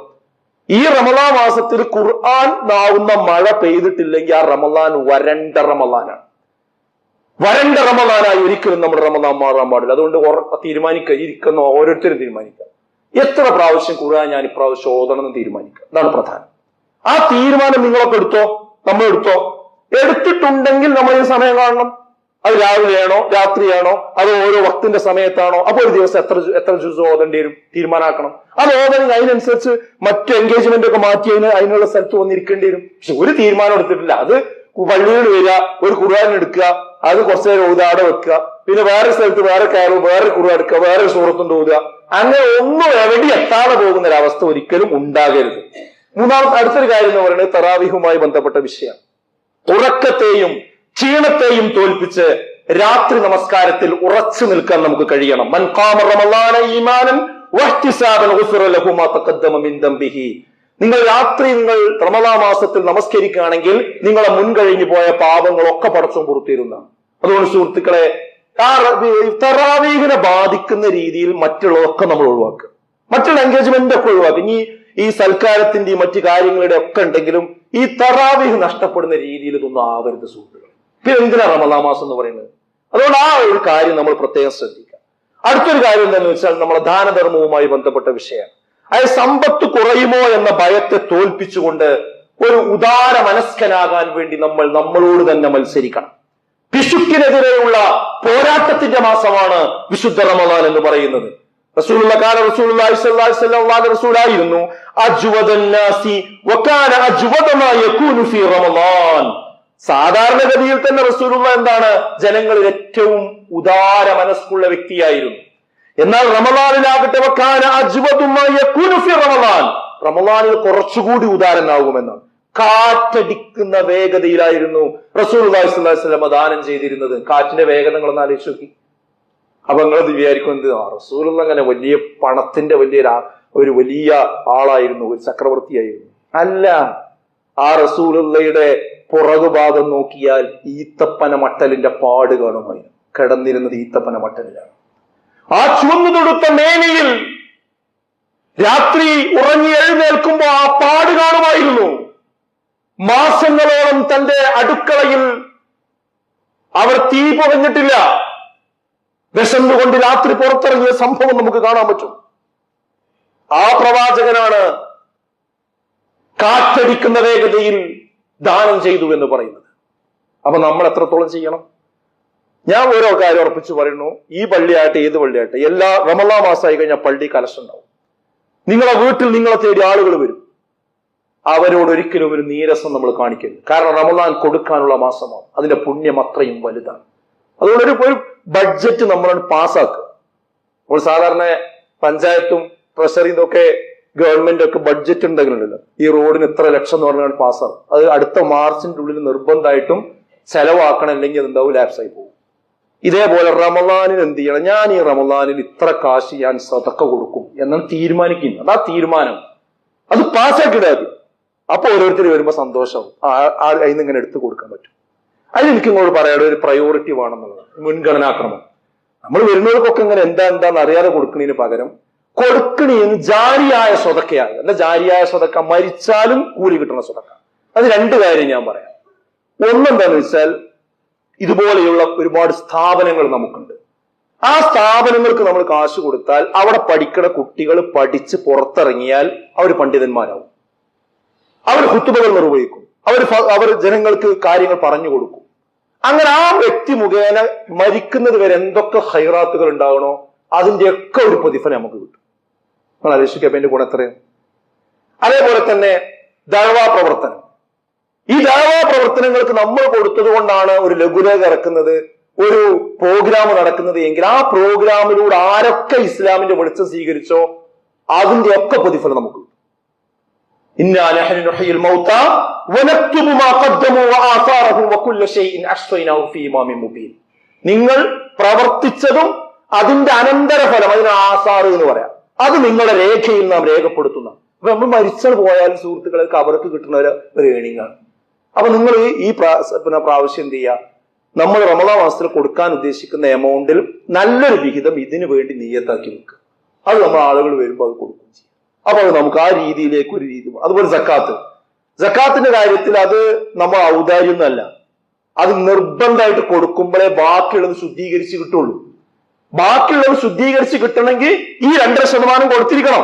ഈ റമദാൻ മാസത്തിൽ ഖുർആൻ ആവുന്ന മഴ പെയ്തിട്ടില്ലെങ്കിൽ ആ റമദാൻ വരണ്ട റമദാനാണ്. വരണ്ട റമദാനായി ഒരിക്കലും നമ്മുടെ റമദാൻ മാറാൻ പാടില്ല. അതുകൊണ്ട് ഇരിക്കുന്ന ഓരോരുത്തരും തീരുമാനിക്കുക, എത്ര പ്രാവശ്യം ഖുർആൻ ഞാൻ ഇപ്രാവശ്യം ഓതണമെന്ന് തീരുമാനിക്കുക. അതാണ് പ്രധാനം. ആ തീരുമാനം നിങ്ങളൊക്കെ എടുത്തോ, നമ്മൾ എടുത്തിട്ടുണ്ടെങ്കിൽ നമ്മൾ ഈ സമയം കാണണം. അത് രാവിലെയാണോ രാത്രിയാണോ അതോ ഓരോ വക്തിന്റെ സമയത്താണോ? അപ്പൊ ഒരു ദിവസം എത്ര ജ്യൂസ് ഓതേണ്ടി വരും തീരുമാനമാക്കണം. അത് ഓതണമെങ്കിൽ അതിനനുസരിച്ച് മറ്റു എൻഗേജ്മെന്റ് ഒക്കെ മാറ്റി അതിനുള്ള സ്ഥലത്ത് വന്നിരിക്കേണ്ടി വരും. പക്ഷെ ഒരു തീരുമാനം എടുത്തിട്ടില്ല. അത് പള്ളിയിൽ വരിക, ഒരു ഖുർആൻ എടുക്കുക, അത് കുറച്ചു നേരം ഓതുക, അവിടെ വെക്കുക, പിന്നെ വേറെ സ്ഥലത്ത് വേറെ കയറും, വേറെ ഖുർആൻ എടുക്കുക, വേറെ സൂറത്തുണ്ട് ഓതുക. അങ്ങനെ ഒന്നും എവിടെ എത്താതെ പോകുന്ന ഒരവസ്ഥ ഒരിക്കലും ഉണ്ടാകരുത്. അടുത്തൊരു കാര്യം എന്ന് പറയുന്നത് തറാവീഹുമായി ബന്ധപ്പെട്ട വിഷയമാണ്. ഉറക്കത്തെയും ക്ഷീണത്തെയും തോൽപ്പിച്ച് രാത്രി നമസ്കാരത്തിൽ ഉറച്ചു നിൽക്കാൻ നമുക്ക് കഴിയണം. മൻ ഖാമ റമളാന ഈമാനൻ വഹ്തിസാബൻ ഗുഫിറ ലഹു മാ തഖദ്ദമ മിൻ ദംബിഹി. നിങ്ങൾ റമളാൻ മാസത്തിൽ നമസ്കരിക്കുകയാണെങ്കിൽ നിങ്ങളെ മുൻകഴിഞ്ഞു പോയ പാപങ്ങളൊക്കെ പടച്ചോൻ പുറത്തിരുന്നതാണ്. അതുകൊണ്ട് സുഹൃത്തുക്കളെ, തറാവീഹിനെ ബാധിക്കുന്ന രീതിയിൽ മറ്റുള്ളതൊക്കെ നമ്മൾ ഒഴിവാക്കുക, മറ്റുള്ള എൻഗേജ്മെന്റ് ഒക്കെ ഒഴിവാക്കുക. ഇനി ഈ സൽക്കാരത്തിന്റെയും മറ്റു കാര്യങ്ങളുടെ ഒക്കെ ഉണ്ടെങ്കിലും ഈ തറാവീഹ് നഷ്ടപ്പെടുന്ന രീതിയിൽ ഇതൊന്നും ആവരുത് സുഹൃത്തുക്കളെ. പിന്നെ എന്തിനാ റമളാൻ മാസം എന്ന് പറയുന്നത്? അതുകൊണ്ട് ആ ഒരു കാര്യം നമ്മൾ പ്രത്യേകം ശ്രദ്ധിക്കുക. അടുത്തൊരു കാര്യം എന്താണെന്ന് വെച്ചാൽ നമ്മളെ ദാനധർമ്മവുമായി ബന്ധപ്പെട്ട വിഷയമാണ്. അതായത് സമ്പത്ത് കുറയുമോ എന്ന ഭയത്തെ തോൽപ്പിച്ചുകൊണ്ട് ഒരു ഉദാര മനസ്കനാകാൻ വേണ്ടി നമ്മളോട് തന്നെ മത്സരിക്കണം. പിശുക്കിനെതിരെയുള്ള പോരാട്ടത്തിന്റെ മാസമാണ് വിശുദ്ധ റമളാൻ എന്ന് പറയുന്നത്. റസൂലായിരുന്നു സാധാരണഗതിയിൽ തന്നെ റസൂലുള്ള എന്താണ്? ജനങ്ങളിൽ ഏറ്റവും ഉദാര മനസ്സുള്ള വ്യക്തിയായിരുന്നു. എന്നാൽ റമളാനിലാകട്ടെ റമളാനിൽ കുറച്ചുകൂടി ഉദാരനാകുമെന്നാണ്. കാറ്റടിക്കുന്ന വേഗതയിലായിരുന്നു റസൂലുള്ളാഹി സ്വല്ലല്ലാഹു അലൈഹി വസല്ലം ദാനം ചെയ്തിരുന്നത്. കാറ്റിന്റെ വേഗതകളൊന്ന് ആലോചിച്ച് നോക്കി. അപ്പൊ നിങ്ങളത് വിചാരിക്കും എന്ത് റസൂലുള്ള അങ്ങനെ വലിയ പണത്തിന്റെ ഒരു വലിയ ആളായിരുന്നു, ഒരു ചക്രവർത്തിയായിരുന്നു. അല്ല, ആ റസൂലുള്ളയുടെ പുറകുഭാഗം നോക്കിയാൽ ഈത്തപ്പന മട്ടലിന്റെ പാട് കാണുമായിരുന്നു. കിടന്നിരുന്നത് ഈത്തപ്പന മട്ടലിലാണ്. ആ ചുവന്നു തൊടുത്ത മേനിയിൽ രാത്രി ഉറങ്ങി എഴുന്നേൽക്കുമ്പോ ആ പാട് കാണുമായിരുന്നു. മാസങ്ങളോളം തന്റെ അടുക്കളയിൽ അവർ തീ പുകഞ്ഞിട്ടില്ല. വിശന്നുകൊണ്ട് രാത്രി പുറത്തിറങ്ങിയ സംഭവം നമുക്ക് കാണാൻ പറ്റും. ആ പ്രവാചകനാണ് കാറ്റടിക്കുന്ന വേഗതയിൽ ദാനം ചെയ്തു എന്ന് പറയുന്നത്. അപ്പൊ നമ്മൾ എത്രത്തോളം ചെയ്യണം? ഞാൻ ഓരോ കാര്യം ഉറപ്പിച്ചു പറയുന്നു. ഈ പള്ളിയായിട്ട് ഏത് പള്ളിയായിട്ട് എല്ലാ റമളാൻ മാസമായി കഴിഞ്ഞാൽ പള്ളി കലശുണ്ടാവും. നിങ്ങളെ വീട്ടിൽ നിങ്ങളെ തേടി ആളുകൾ വരും. അവരോട് ഒരിക്കലും ഒരു നീരസം നമ്മൾ കാണിക്കരുത്. കാരണം റമളാൻ കൊടുക്കാനുള്ള മാസമാണ്. അതിന്റെ പുണ്യം അത്രയും വലുതാണ്. അതുകൊണ്ട് ഒരു ബഡ്ജറ്റ് നമ്മൾ പാസ്സാക്കുക. അപ്പോൾ സാധാരണ പഞ്ചായത്തും ട്രഷറി ഇതൊക്കെ ഗവൺമെന്റ് ഒക്കെ ബഡ്ജറ്റ് ഉണ്ടെങ്കിലുണ്ടല്ലോ, ഈ റോഡിന് ഇത്ര ലക്ഷം എന്ന് പറഞ്ഞാൽ പാസ്സാകും. അത് അടുത്ത മാർച്ചിന്റെ ഉള്ളിൽ നിർബന്ധമായിട്ടും ചെലവാക്കണം, അല്ലെങ്കിൽ അതെന്താവും ലാപ്സായി പോകും. ഇതേപോലെ റമളാനിന് എന്ത് ചെയ്യണം? ഞാൻ ഈ റമളാനിൽ ഇത്ര കാശ് ഞാൻ സദക്ക കൊടുക്കും എന്നാണ് തീരുമാനിക്കുന്നത്. അതാ തീരുമാനം, അത് പാസ്സാക്കിയിടാതെ. അപ്പൊ ഓരോരുത്തർ വരുമ്പോ സന്തോഷവും അതിന് ഇങ്ങനെ എടുത്തു കൊടുക്കാൻ പറ്റും. അതിന് എനിക്ക് ഇങ്ങോട്ട് പറയാതെ ഒരു പ്രയോറിറ്റി വേണമെന്നുള്ളതാണ്, മുൻഗണനാക്രമം. നമ്മൾ വരുന്നവർക്കൊക്കെ ഇങ്ങനെ എന്താന്ന് അറിയാതെ കൊടുക്കുന്നതിന് പകരം കൊടുക്കണേന്ന് ജാരിയായ സ്വതക്കയാണ്. അല്ല, ജാരിയായ സ്വതക്ക മരിച്ചാലും കൂലി കിട്ടുന്ന സ്വതക്ക. അത് രണ്ട് കാര്യം ഞാൻ പറയാം. ഒന്നെന്താന്ന് വെച്ചാൽ, ഇതുപോലെയുള്ള ഒരുപാട് സ്ഥാപനങ്ങൾ നമുക്കുണ്ട്. ആ സ്ഥാപനങ്ങൾക്ക് നമ്മൾ കാശ് കൊടുത്താൽ അവിടെ പഠിക്കുന്ന കുട്ടികൾ പഠിച്ച് പുറത്തിറങ്ങിയാൽ അവർ പണ്ഡിതന്മാരാവും. അവർ ഖുതുബകൾ നിർവഹിക്കും. അവർ ജനങ്ങൾക്ക് കാര്യങ്ങൾ പറഞ്ഞു കൊടുക്കും. അങ്ങനെ ആ വ്യക്തി മുഖേന മരിക്കുന്നത് വരെ എന്തൊക്കെ ഹൈറാത്തുകൾ ഉണ്ടാകണോ അതിന്റെയൊക്കെ ഒരു പ്രതിഫലം നമുക്ക് കിട്ടും. നിങ്ങൾ ആലോചിക്കപ്പന്റെ ഗുണം എത്രയാണ്? അതേപോലെ തന്നെ ദഅ്വാ പ്രവർത്തനം. ഈ ദഅ്വാ പ്രവർത്തനങ്ങൾക്ക് നമ്മൾ കൊടുത്തത് കൊണ്ടാണ് ഒരു ലഘുലേഖ ഇറക്കുന്നത്, ഒരു പ്രോഗ്രാം നടക്കുന്നത് എങ്കിൽ ആ പ്രോഗ്രാമിലൂടെ ആരൊക്കെ ഇസ്ലാമിന്റെ വെളിച്ചം സ്വീകരിച്ചോ അതിന്റെ ഒക്കെ പ്രതിഫലം നമുക്ക് കിട്ടും. ഇന്നാ നഹ്നു നുഹ്യിൽ മൗതാ വനക്തുബു മാ ഖദ്ദമു വആസാറഹും വകുല്ല ശൈഇൻ അഹ്സൈനാഹു ഫീ ഇമാമിൻ മുബീൻ. നിങ്ങൾ പ്രവർത്തിച്ചതും അതിന്റെ അനന്തരഫലം, അതിന് ആസാറ് എന്ന് പറയാം, അത് നിങ്ങളുടെ രേഖയിൽ നാം രേഖപ്പെടുത്തുന്ന. അപ്പൊ നമ്മൾ മരിച്ചാൽ പോയാലും സുഹൃത്തുക്കളെ കബർക്ക് കിട്ടുന്ന ഒരു ഏണിങ്ങാണ്. അപ്പൊ നിങ്ങൾ ഈ പ്രാവശ്യം എന്ത് ചെയ്യുക? നമ്മൾ റമളാൻ മാസത്തിൽ കൊടുക്കാൻ ഉദ്ദേശിക്കുന്ന എമൗണ്ടിൽ നല്ലൊരു വിഹിതം ഇതിനു വേണ്ടി നിയ്യത്താക്കി വെക്കുക. അത് നമ്മൾ ആളുകൾ വരുമ്പോൾ അത് കൊടുക്കുകയും ചെയ്യും. അപ്പൊ അത് നമുക്ക് ആ രീതിയിലേക്ക് ഒരു രീതി. അതുപോലെ സക്കാത്തിന്റെ കാര്യത്തിൽ അത് നമ്മൾ ഔദാര്യമൊന്നുമല്ല, അത് നിർബന്ധമായിട്ട് കൊടുക്കുമ്പോഴേ ബാക്കിയുള്ളത് ശുദ്ധീകരിച്ച് കിട്ടുള്ളൂ. ബാക്കിയുള്ളത് ശുദ്ധീകരിച്ച് കിട്ടണമെങ്കിൽ ഈ 2% കൊടുത്തിരിക്കണം.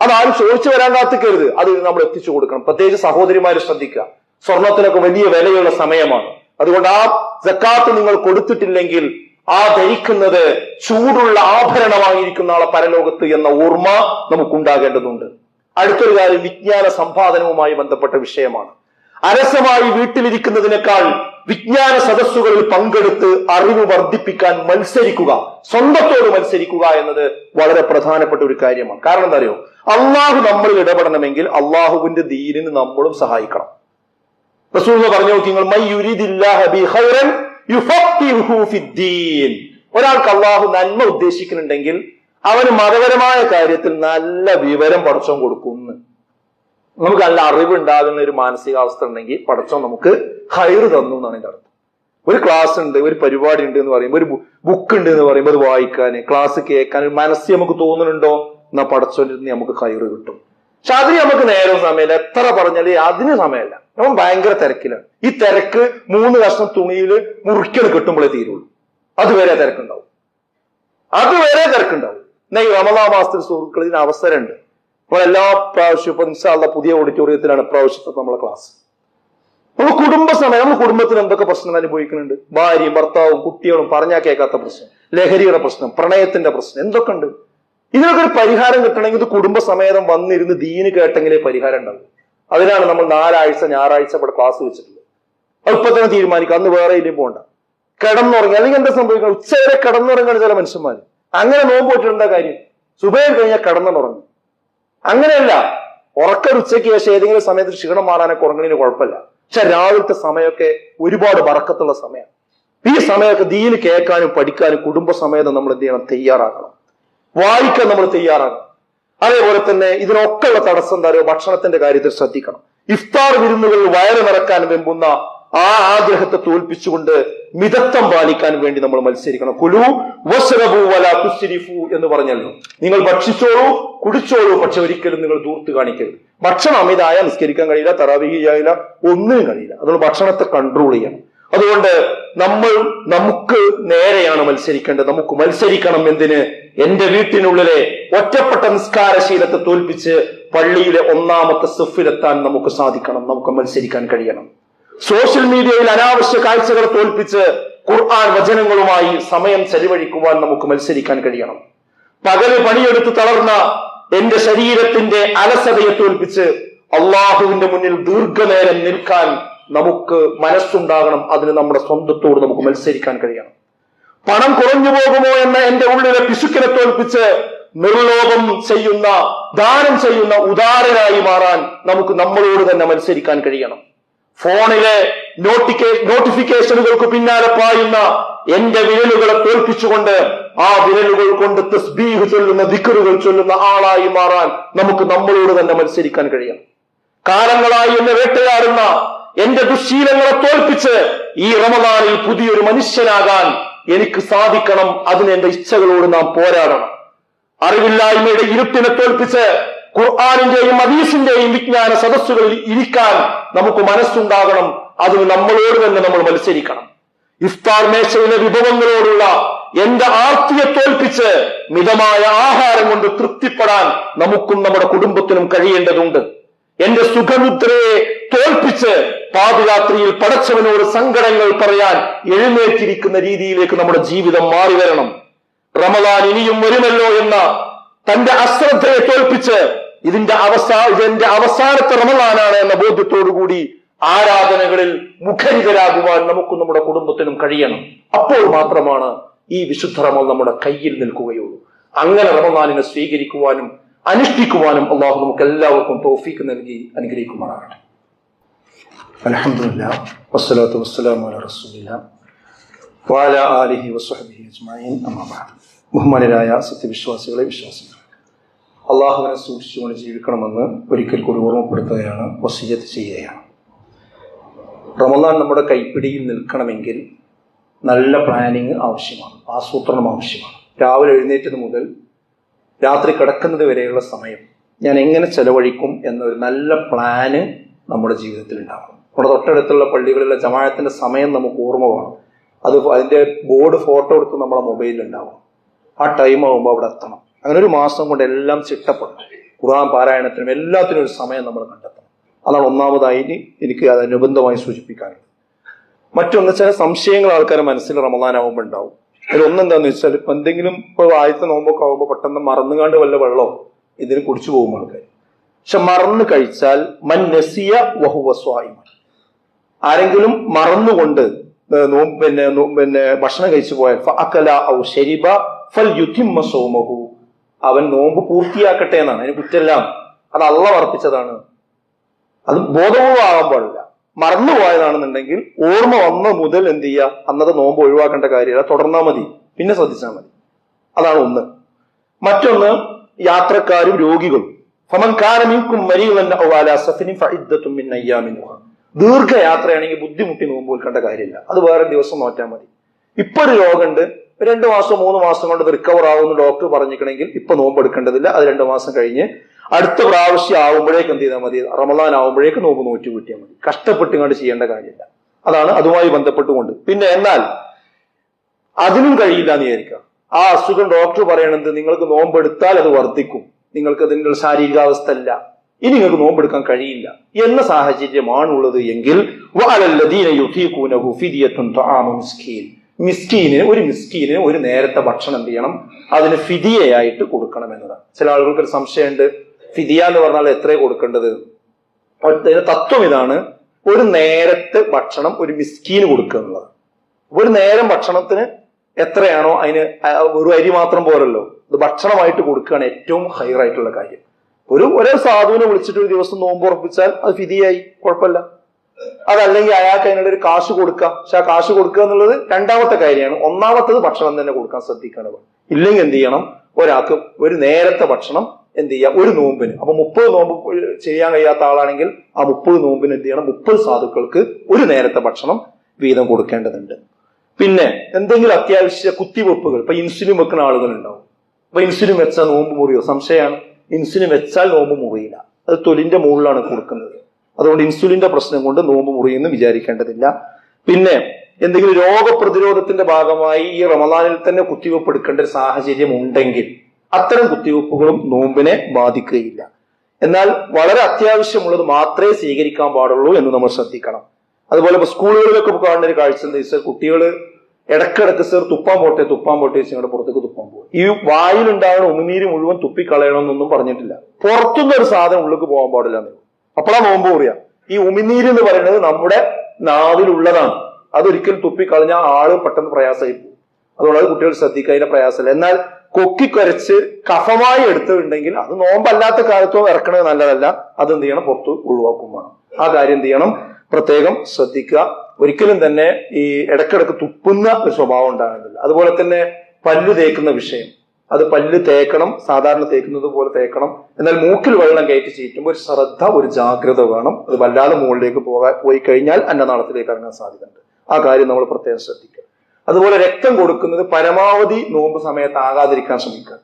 അതാരും ചോദിച്ചു വരാൻ കാത്തിക്കരുത്, അത് നമ്മൾ എത്തിച്ചു കൊടുക്കണം. പ്രത്യേകിച്ച് സഹോദരിമാര് ശ്രദ്ധിക്കുക, സ്വർണത്തിനൊക്കെ വലിയ വിലയുള്ള സമയമാണ്. അതുകൊണ്ട് ആ സക്കാത്ത് നിങ്ങൾ കൊടുത്തിട്ടില്ലെങ്കിൽ ആ ധരിക്കുന്നത് ചൂടുള്ള ആഭരണമായിരിക്കുന്ന ആളെ പരലോകത്ത് എന്ന ഓർമ്മ നമുക്കുണ്ടാകേണ്ടതുണ്ട്. അടുത്തൊരു കാര്യം വിജ്ഞാന സമ്പാദനവുമായി ബന്ധപ്പെട്ട വിഷയമാണ്. അരസമായി വീട്ടിലിരിക്കുന്നതിനേക്കാൾ വിജ്ഞാന സദസ്സുകളിൽ പങ്കെടുത്ത് അറിവ് വർദ്ധിപ്പിക്കാൻ മത്സരിക്കുക, സ്വന്തത്തോട് മത്സരിക്കുക എന്നത് വളരെ പ്രധാനപ്പെട്ട ഒരു കാര്യമാണ്. കാരണം എന്താ അറിയോ? അള്ളാഹു നമ്മളിൽ ഇടപെടണമെങ്കിൽ അള്ളാഹുവിന്റെ ദീനിന് നമ്മളും സഹായിക്കണം. റസൂൽ പറഞ്ഞു നോക്കി, നിങ്ങൾ മൻ യുരിദില്ലാഹ ബി ഖൈറൻ യുഫഖിഹു ഫിദ്ദീൻ. ഒരാൾക്ക് അള്ളാഹു നന്മ ഉദ്ദേശിക്കുന്നുണ്ടെങ്കിൽ അവന് മതപരമായ കാര്യത്തിൽ നല്ല വിവരം പടച്ചോൻ കൊടുക്കുന്നു. നമുക്ക് നല്ല അറിവുണ്ടാകുന്ന ഒരു മാനസികാവസ്ഥ ഉണ്ടെങ്കിൽ പടച്ചോൻ നമുക്ക് ഹൈറ് തന്നു എന്നാണ് എന്റെ അർത്ഥം. ഒരു ക്ലാസ് ഉണ്ട്, ഒരു പരിപാടി ഉണ്ട് എന്ന് പറയുമ്പോൾ, ഒരു ബുക്ക് ഉണ്ട് എന്ന് പറയുമ്പോൾ അത് വായിക്കാന്, ക്ലാസ് കേൾക്കാൻ ഒരു മനസ്സ് നമുക്ക് തോന്നുന്നുണ്ടോ, എന്നാ പടച്ചോന്റെ നമുക്ക് ഹൈറ് കിട്ടും. പക്ഷെ അതിന് നമുക്ക് നേരം സമയമില്ല. എത്ര പറഞ്ഞാല് അതിന് സമയമല്ല, നമ്മൾ ഭയങ്കര തിരക്കിലാണ്. ഈ തിരക്ക് 3 കഷ്ണം തുണിയിൽ മുറിക്കൽ കിട്ടുമ്പോഴേ തീരുള്ളൂ. അതുവരെ തിരക്കുണ്ടാവും. എന്നാ ഈ റമളാൻ മാസത്തിൽ സുഹൃത്തുക്കൾ ഇതിന് അവസരമുണ്ട്. അപ്പോൾ എല്ലാ പ്രാവശ്യവും ഇപ്പൊ ഇൻഷാ അല്ലാഹ് പുതിയ ഓഡിറ്റോറിയത്തിലാണ് പ്രാവശ്യത്തെ നമ്മളെ ക്ലാസ്. നമ്മൾ കുടുംബസമയം, നമ്മൾ കുടുംബത്തിന് എന്തൊക്കെ പ്രശ്നങ്ങൾ അനുഭവിക്കുന്നുണ്ട്? ഭാര്യയും ഭർത്താവും കുട്ടികളും പറഞ്ഞാൽ കേൾക്കാത്ത പ്രശ്നം, ലഹരിയുടെ പ്രശ്നം, പ്രണയത്തിന്റെ പ്രശ്നം, എന്തൊക്കെ ഉണ്ട്? ഇതിനൊക്കെ ഒരു പരിഹാരം കിട്ടണമെങ്കിൽ ഇത് കുടുംബസമേതം വന്നിരുന്ന് ദീന് കേട്ടെങ്കിലേ പരിഹാരം ഉണ്ടാവും. അതിനാണ് നമ്മൾ 4 ആഴ്ച ഞായറാഴ്ച ഇവിടെ ക്ലാസ് വെച്ചിട്ടുള്ളത്. അത് ഇപ്പൊ തന്നെ തീരുമാനിക്കുക, അന്ന് വേറെ ഇല്ലേ പോകണ്ട. കിടന്നുറങ്ങി, അല്ലെങ്കിൽ എന്താ സംഭവിക്കണം? ഉച്ചവരെ കിടന്നുറങ്ങാണ് ചില മനുഷ്യന്മാര്. അങ്ങനെ നോമ്പ് വെച്ചിട്ടുണ്ടാ കാര്യം? സുബഹി കഴിഞ്ഞാൽ കിടന്നുറങ്ങും. അങ്ങനെയല്ല, ഉറക്കൊരു ഉച്ചയ്ക്ക് ശേഷം ഏതെങ്കിലും സമയത്ത് ക്ഷീണം മാറാനൊക്കെ ഉറങ്ങണതിന് കുഴപ്പമില്ല. പക്ഷെ രാവിലത്തെ സമയമൊക്കെ ഒരുപാട് ബറക്കത്തുള്ള സമയമാണ്. ഈ സമയമൊക്കെ ദീന് കേൾക്കാനും പഠിക്കാനും കുടുംബസമേതം നമ്മൾ എന്ത് ചെയ്യണം? തയ്യാറാകണം. വായിക്കാൻ നമ്മൾ തയ്യാറാകണം. അതേപോലെ തന്നെ ഇതിനൊക്കെയുള്ള തടസ്സം എന്താ പറയുക? ഭക്ഷണത്തിന്റെ കാര്യത്തിൽ ശ്രദ്ധിക്കണം. ഇഫ്താർ വിരുന്നുകളിൽ വയറ് നിറക്കാൻ വെമ്പുന്ന ആ ആഗ്രഹത്തെ തോൽപ്പിച്ചുകൊണ്ട് മിതത്വം പാലിക്കാൻ വേണ്ടി നമ്മൾ മത്സരിക്കണം. കുലു വസ്റബു വലാ തുസ്രിഫു എന്ന് പറഞ്ഞല്ലോ. നിങ്ങൾ ഭക്ഷിച്ചോളൂ, കുടിച്ചോളൂ, പക്ഷെ ഒരിക്കലും നിങ്ങൾ ദൂർത്ത് കാണിക്കരുത്. ഭക്ഷണം അമിതായ നിസ്കരിക്കാൻ കഴിയില്ല, തറാവീഹ് ചെയ്യാനില്ല, ഒന്നിനും കഴിയില്ല. അതുകൊണ്ട് ഭക്ഷണത്തെ കൺട്രോൾ ചെയ്യണം. അതുകൊണ്ട് നമുക്ക് നേരെയാണ് മത്സരിക്കേണ്ടത്. നമുക്ക് മത്സരിക്കണം. എന്തിന്? എന്റെ വീട്ടിനുള്ളിലെ ഒറ്റപ്പെട്ട നിസ്കാരശീലത്തെ തോൽപ്പിച്ച് പള്ളിയിലെ ഒന്നാമത്തെ സഫിലെത്താൻ നമുക്ക് സാധിക്കണം. നമുക്ക് മത്സരിക്കാൻ കഴിയണം. സോഷ്യൽ മീഡിയയിൽ അനാവശ്യ കാഴ്ചകളെ തോൽപ്പിച്ച് ഖുർആൻ വചനങ്ങളുമായി സമയം ചെലവഴിക്കുവാൻ നമുക്ക് മത്സരിക്കാൻ കഴിയണം. പകല് പണിയെടുത്ത് തളർന്ന എന്റെ ശരീരത്തിന്റെ അലസതയെ തോൽപ്പിച്ച് അള്ളാഹുവിന്റെ മുന്നിൽ ദീർഘനേരം നിൽക്കാൻ നമുക്ക് മനസ്സുണ്ടാകണം. അതിന് നമ്മുടെ സ്വന്തത്തോട് നമുക്ക് മത്സരിക്കാൻ കഴിയണം. പണം കുറഞ്ഞു പോകുമോ എന്ന എന്റെ ഉള്ളിലെ പിശുക്കിനെ തോൽപ്പിച്ച് നിർലോഭം ചെയ്യുന്ന, ദാനം ചെയ്യുന്ന ഉദാരനായി മാറാൻ നമുക്ക് നമ്മളോട് തന്നെ മത്സരിക്കാൻ കഴിയണം. ഫോണിലെ നോട്ടിഫിക്കേഷനുകൾക്ക് പിന്നാലെ പായുന്ന എന്റെ വിരലുകളെ തോൽപ്പിച്ചുകൊണ്ട് ആ വിരലുകൾ കൊണ്ട് തസ്ബീഹ് ചൊല്ലുന്ന, ദിക്റുകൾ ചൊല്ലുന്ന ആളായി മാറാൻ നമുക്ക് നമ്മളോട് തന്നെ മത്സരിക്കാൻ കഴിയണം. കാലങ്ങളായി എന്നെ വേട്ടയാടുന്ന എന്റെ ദുശ്ശീലങ്ങളെ തോൽപ്പിച്ച് ഈ റമദാനിൽ പുതിയൊരു മനുഷ്യനാകാൻ എനിക്ക് സാധിക്കണം. അതിന് എന്റെ ഇച്ഛകളോട് നാം പോരാടണം. അറിവില്ലായ്മയുടെ ഇരുട്ടിനെ തോൽപ്പിച്ച് ഖുർആനിന്റെയും ഹദീസിന്റെയും വിജ്ഞാന സദസ്സുകളിൽ ഇരിക്കാൻ നമുക്ക് മനസ്സുണ്ടാകണം. അതിന് നമ്മളോട് തന്നെ നമ്മൾ മത്സരിക്കണം. ഇഫ്താർ മേശയിലെ വിഭവങ്ങളോടുള്ള എന്റെ ആർത്തിയെ തോൽപ്പിച്ച് മിതമായ ആഹാരം കൊണ്ട് തൃപ്തിപ്പെടാൻ നമുക്കും നമ്മുടെ കുടുംബത്തിനും കഴിയേണ്ടതുണ്ട്. എന്റെ സുഖമുദ്രയെ തോൽപ്പിച്ച് പാതിരാത്രിയിൽ പടച്ചവനോട് സങ്കടങ്ങൾ പറയാൻ എഴുന്നേറ്റിരിക്കുന്ന രീതിയിലേക്ക് നമ്മുടെ ജീവിതം മാറി വരണം. റമദാൻ ഇനിയും വരുമല്ലോ എന്ന തന്റെ അശ്രദ്ധയെ തോൽപ്പിച്ച് ഇതെന്റെ അവസാനത്തെ റമദാനാണ് എന്ന ബോധ്യത്തോടുകൂടി ആരാധനകളിൽ മുഖരിതരാകുവാൻ നമുക്കും നമ്മുടെ കുടുംബത്തിനും കഴിയണം. അപ്പോൾ മാത്രമാണ് ഈ വിശുദ്ധ റമദാൻ നമ്മുടെ കയ്യിൽ നിൽക്കുകയുള്ളൂ. അങ്ങനെ റമദാനിനെ സ്വീകരിക്കുവാനും അനുഷ്ഠിക്കുവാനും അള്ളാഹു നമുക്ക് എല്ലാവർക്കും തൗഫീഖ് നൽകി അനുഗ്രഹിക്കുമാറാകട്ടെ. അൽഹംദുലില്ലാഹ് വസ്സലാത്തു വസ്സലാമു അലാ റസൂലില്ലാഹ് വഅലാ ആലിഹി വസ്വഹ്ബിഹി അജ്മഈൻ. അമ്മാ ബഅദ്. ബഹുമാനരായ സത്യവിശ്വാസികളെ, വിശ്വാസികളെ, അള്ളാഹുവിനെ സൂക്ഷിച്ചുകൊണ്ട് ജീവിക്കണമെന്ന് ഒരിക്കൽ കൂടി ഓർമ്മപ്പെടുത്തുകയാണ്, വസിയ്യത്ത് ചെയ്യുകയാണ്. റമദാൻ നമ്മുടെ കൈപ്പിടിയിൽ നിൽക്കണമെങ്കിൽ നല്ല പ്ലാനിങ് ആവശ്യമാണ്, ആസൂത്രണം ആവശ്യമാണ്. രാവിലെ എഴുന്നേറ്റത് മുതൽ രാത്രി കിടക്കുന്നത് വരെയുള്ള സമയം ഞാൻ എങ്ങനെ ചെലവഴിക്കും എന്നൊരു നല്ല പ്ലാന് നമ്മുടെ ജീവിതത്തിൽ ഉണ്ടാവണം. നമ്മുടെ തൊട്ടടുത്തുള്ള പള്ളികളിലെ ജമാഅത്തിന്റെ സമയം നമുക്ക് ഓർമ്മ വേണം. അതിന്റെ ബോർഡ് ഫോട്ടോ എടുത്ത് നമ്മളെ മൊബൈലിൽ ഉണ്ടാവും. ആ ടൈം ആകുമ്പോൾ അവിടെ എത്തണം. അങ്ങനെ ഒരു മാസം കൊണ്ട് എല്ലാം ചിട്ടപ്പെടണം. ഖുർആൻ പാരായണത്തിനും എല്ലാത്തിനും ഒരു സമയം നമ്മൾ കണ്ടെത്തണം. അതാണ് ഒന്നാമതായി എനിക്ക് അത് അനുബന്ധമായി സൂചിപ്പിക്കാനുള്ളത്. മറ്റൊന്ന്, ചില സംശയങ്ങൾ ആൾക്കാരെ മനസ്സിൽ റമദാനാവുമ്പോൾ ഉണ്ടാവും. അതിലൊന്നെന്താന്ന് വെച്ചാൽ, ഇപ്പൊ എന്തെങ്കിലും ഇപ്പൊ ആദ്യത്തെ നോമ്പൊക്കെ ആകുമ്പോൾ പെട്ടെന്ന് മറന്നുകാണ്ട് വല്ല വെള്ളമോ ഇതിന് കുടിച്ചു പോകും ആൾക്കാർ. പക്ഷെ മറന്നു കഴിച്ചാൽ മൻ നസിയ വഹുവ സ്വായിമൻ, ആരെങ്കിലും മറന്നുകൊണ്ട് പിന്നെ ഭക്ഷണം കഴിച്ചു പോയാൽ ഫഅകല ഔ ശരിബ ഫൽയുതിമ്മ സൗമഹു, അവൻ നോമ്പ് പൂർത്തിയാക്കട്ടെ എന്നാണ്. അതിന് കുറ്റെല്ലാം അത് അള്ളാഹ് വർപ്പിച്ചതാണ്. അത് ബോധപൂർവ്വമാകാൻ പാടില്ല. മറന്നുപോയതാണെന്നുണ്ടെങ്കിൽ ഓർമ്മ വന്ന മുതൽ എന്ത് ചെയ്യുക, അന്നത്തെ നോമ്പ് ഒഴിവാക്കേണ്ട കാര്യമില്ല, തുടർന്നാൽ മതി, പിന്നെ ശ്രദ്ധിച്ചാൽ മതി. അതാണ് ഒന്ന്. മറ്റൊന്ന്, യാത്രക്കാരും രോഗികളും. ഫമൻ കാന മിൻകും മരീദൻ ഔ അലാ സഫരിൻ ഫഇദ്ദത്തും മിൻ അയ്യാമിൻ ഉഖ്റ. ദീർഘയാത്രയാണെങ്കിൽ ബുദ്ധിമുട്ടി നോമ്പ് വെക്കേണ്ട കാര്യമില്ല, അത് വേറെ ദിവസം നോറ്റാൽ മതി. ഇപ്പൊ ഒരു രോഗമുണ്ട്, 2 മാസം 3 മാസം കൊണ്ട് റിക്കവർ ആവുമെന്ന് ഡോക്ടർ പറഞ്ഞിരിക്കണമെങ്കിൽ ഇപ്പൊ നോമ്പ് എടുക്കേണ്ടതില്ല. അത് 2 മാസം കഴിഞ്ഞ് അടുത്ത പ്രാവശ്യം ആവുമ്പോഴേക്ക് എന്ത് ചെയ്താൽ മതി, റമദാൻ ആവുമ്പോഴേക്ക് നോമ്പ് നോറ്റ് കൂട്ടിയാൽ മതി. കഷ്ടപ്പെട്ടുകൊണ്ട് ചെയ്യേണ്ട കാര്യമില്ല. അതാണ് അതുമായി ബന്ധപ്പെട്ടുകൊണ്ട്. പിന്നെ എന്നാൽ അതിനും കഴിയില്ല എന്ന് വിചാരിക്കുക. ആ അസുഖം ഡോക്ടർ പറയണത് നിങ്ങൾക്ക് നോമ്പെടുത്താൽ അത് വർദ്ധിക്കും, നിങ്ങൾക്ക് അതിൻ്റെ ശാരീരികാവസ്ഥ അല്ല, ഇനി നിങ്ങൾക്ക് നോമ്പെടുക്കാൻ കഴിയില്ല എന്ന സാഹചര്യമാണുള്ളത് എങ്കിൽ മിസ്കീന് ഒരു നേരത്തെ ഭക്ഷണം എന്ത് ചെയ്യണം, അതിന് ഫിദിയയായിട്ട് കൊടുക്കണം എന്നതാണ്. ചില ആളുകൾക്ക് ഒരു സംശയമുണ്ട്, ഫിദിയ എന്ന് പറഞ്ഞാൽ എത്രയാണ് കൊടുക്കേണ്ടത്? തത്വം ഇതാണ്, ഒരു നേരത്തെ ഭക്ഷണം ഒരു മിസ്കീന് കൊടുക്കുക എന്നുള്ളത്. ഒരു നേരം ഭക്ഷണത്തിന് എത്രയാണോ അതിന് ഒരു അരി മാത്രം പോരല്ലോ, ഇത് ഭക്ഷണമായിട്ട് കൊടുക്കുകയാണ് ഏറ്റവും ഹൈറായിട്ടുള്ള കാര്യം. ഒരേ സാധുവിനെ വിളിച്ചിട്ട് ഒരു ദിവസം നോമ്പ് ഉറപ്പിച്ചാൽ അത് ഫിദിയായി, കുഴപ്പമില്ല. അതല്ലെങ്കിൽ അയാൾക്ക് അതിനുള്ള ഒരു കാശ് കൊടുക്കാം. പക്ഷെ ആ കാശ് കൊടുക്കുക എന്നുള്ളത് രണ്ടാമത്തെ കാര്യമാണ്. ഒന്നാമത്തത് ഭക്ഷണം തന്നെ കൊടുക്കാൻ ശ്രദ്ധിക്കണം. ഇല്ലെങ്കിൽ എന്ത് ചെയ്യണം, ഒരാൾക്ക് ഒരു നേരത്തെ ഭക്ഷണം എന്ത് ചെയ്യാം, ഒരു നോമ്പിന്. അപ്പൊ 30 നോമ്പ് ചെയ്യാൻ കഴിയാത്ത ആളാണെങ്കിൽ ആ 30 നോമ്പിന് എന്ത് ചെയ്യണം, 30 സാധുക്കൾക്ക് ഒരു നേരത്തെ ഭക്ഷണം വീതം കൊടുക്കേണ്ടതുണ്ട്. പിന്നെ എന്തെങ്കിലും അത്യാവശ്യ കുത്തിവെപ്പുകൾ, ഇപ്പൊ ഇൻസുലിൻ വെക്കുന്ന ആളുകൾ ഉണ്ടാവും. അപ്പൊ ഇൻസുലിൻ വെച്ചാൽ നോമ്പ് മുറിയോ? സംശയമാണ്. ഇൻസുലിൻ വെച്ചാൽ നോമ്പ് മുറിയില്ല, അത് തൊലിന്റെ മുകളിലാണ് കൊടുക്കുന്നത്. അതുകൊണ്ട് ഇൻസുലിന്റെ പ്രശ്നം കൊണ്ട് നോമ്പ് മുറിയെന്ന് വിചാരിക്കേണ്ടതില്ല. പിന്നെ എന്തെങ്കിലും രോഗപ്രതിരോധത്തിന്റെ ഭാഗമായി ഈ റമദാനിൽ തന്നെ കുത്തിവെപ്പ് എടുക്കേണ്ട ഒരു സാഹചര്യം ഉണ്ടെങ്കിൽ അത്തരം കുത്തിവെപ്പുകളും നോമ്പിനെ ബാധിക്കുകയില്ല. എന്നാൽ വളരെ അത്യാവശ്യമുള്ളത് മാത്രമേ സ്വീകരിക്കാൻ പാടുള്ളൂ എന്ന് നമ്മൾ ശ്രദ്ധിക്കണം. അതുപോലെ ഇപ്പൊ സ്കൂളുകളിലൊക്കെ കാണുന്ന ഒരു കാഴ്ച എന്താ വെച്ചാൽ കുട്ടികൾ ഇടക്കിടക്ക് സർ തുപ്പാൻ പോട്ടെ വെച്ച് ഞങ്ങളുടെ പുറത്തേക്ക് തുപ്പാൻ പോകും. ഈ വായിലുണ്ടാകുന്ന ഉമിനീര് മുഴുവൻ തുപ്പിക്കളയണമെന്നൊന്നും പറഞ്ഞിട്ടില്ല. പുറത്തുനിന്ന് ഒരു സാധനം ഉള്ളിലേക്ക് പോകാൻ പാടില്ല എന്ന്. അപ്പോഴാ നോമ്പ് പറയാം. ഈ ഉമിനീര് എന്ന് പറയുന്നത് നമ്മുടെ നാവിലുള്ളതാണ്. അതൊരിക്കലും തുപ്പിക്കളഞ്ഞാൽ ആള് പെട്ടെന്ന് പ്രയാസമായി പോകും. അതുകൊണ്ട് അത് കുട്ടികൾ ശ്രദ്ധിക്കുക, അതിന്റെ പ്രയാസമില്ല. എന്നാൽ കൊക്കിക്കുരച്ച് കഫമായി എടുത്തിട്ടുണ്ടെങ്കിൽ അത് നോമ്പല്ലാത്ത കാലത്തോ ഇറക്കണത് നല്ലതല്ല. അത് എന്ത് ചെയ്യണം, പുറത്ത് ഒഴിവാക്കും വേണം. ആ കാര്യം എന്ത് ചെയ്യണം, പ്രത്യേകം ശ്രദ്ധിക്കുക. ഒരിക്കലും തന്നെ ഈ ഇടക്കിടക്ക് തുപ്പുന്ന ഒരു സ്വഭാവം ഉണ്ടാകുന്നില്ല. അതുപോലെ തന്നെ പല്ല് തേക്കുന്ന വിഷയം, അത് പല്ല് തേക്കണം, സാധാരണ തേക്കുന്നത് പോലെ തേക്കണം. എന്നാൽ മൂക്കിൽ വെള്ളം കയറ്റി ചീറ്റുമ്പോൾ ഒരു ശ്രദ്ധ, ഒരു ജാഗ്രത വേണം. അത് വല്ലാതെ മുകളിലേക്ക് പോയി കഴിഞ്ഞാൽ അന്നനാളത്തിലേക്ക് ഇറങ്ങാൻ സാധ്യതയുണ്ട്. ആ കാര്യം നമ്മൾ പ്രത്യേകം ശ്രദ്ധിക്കുക. അതുപോലെ രക്തം കൊടുക്കുന്നത് പരമാവധി നോമ്പ് സമയത്ത് ആകാതിരിക്കാൻ ശ്രമിക്കുക.